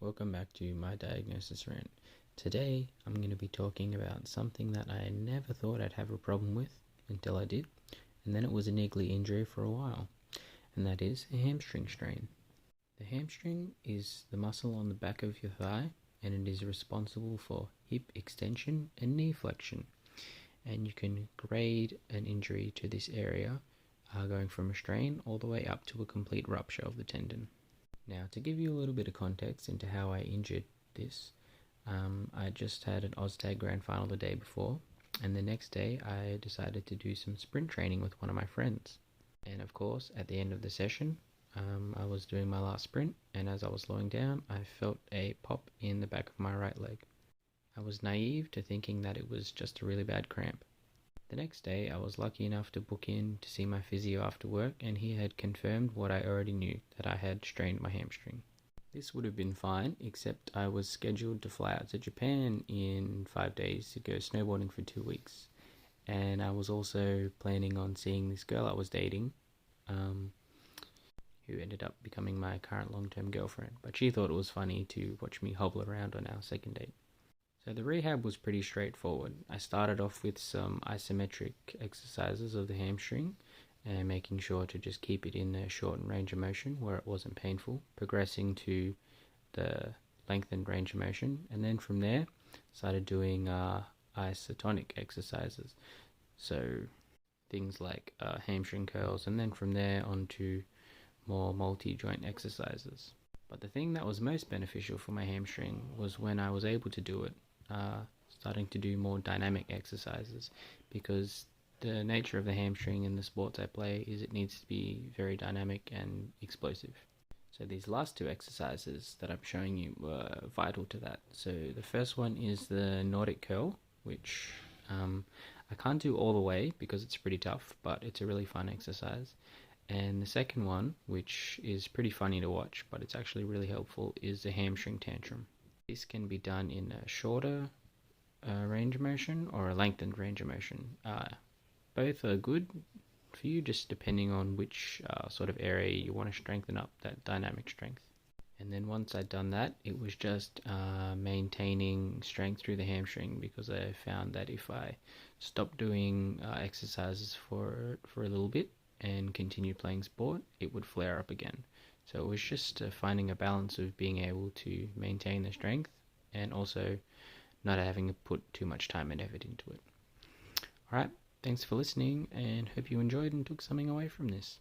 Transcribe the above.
welcome back to my diagnosis rant. Today I'm going to be talking about something that I never thought I'd have a problem with until I did, and then it was a niggly injury for a while, and that is a hamstring strain. The hamstring is the muscle on the back of your thigh, and it is responsible for hip extension and knee flexion, and you can grade an injury to this area going from a strain all the way up to a complete rupture of the tendon. Now, to give you a little bit of context into how I injured this, I just had an OzTag Grand Final the day before, and the next day I decided to do some sprint training with one of my friends. And of course, at the end of the session, I was doing my last sprint, and as I was slowing down, I felt a pop in the back of my right leg. I was naive to thinking that it was just a really bad cramp. The next day, I was lucky enough to book in to see my physio after work, and he had confirmed what I already knew, that I had strained my hamstring. This would have been fine, except I was scheduled to fly out to Japan in 5 days to go snowboarding for 2 weeks. And I was also planning on seeing this girl I was dating, who ended up becoming my current long-term girlfriend. But she thought it was funny to watch me hobble around on our second date. So the rehab was pretty straightforward. I started off with some isometric exercises of the hamstring and making sure to just keep it in a shortened range of motion where it wasn't painful, progressing to the lengthened range of motion, and then from there started doing isotonic exercises. So things like hamstring curls, and then from there on to more multi-joint exercises. But the thing that was most beneficial for my hamstring was when I was able to do it, starting to do more dynamic exercises, because the nature of the hamstring in the sports I play is it needs to be very dynamic and explosive. So these last two exercises that I'm showing you were vital to that. So the first one is the Nordic curl, which I can't do all the way because it's pretty tough, but it's a really fun exercise. And the second one, which is pretty funny to watch, but it's actually really helpful, is the hamstring tantrum. This can be done in a shorter range of motion or a lengthened range of motion. Both are good for you, just depending on which sort of area you want to strengthen up that dynamic strength. And then once I'd done that, it was just maintaining strength through the hamstring, because I found that if I stopped doing exercises for a little bit and continued playing sport, it would flare up again. So it was just finding a balance of being able to maintain the strength and also not having to put too much time and effort into it. Alright, thanks for listening, and hope you enjoyed and took something away from this.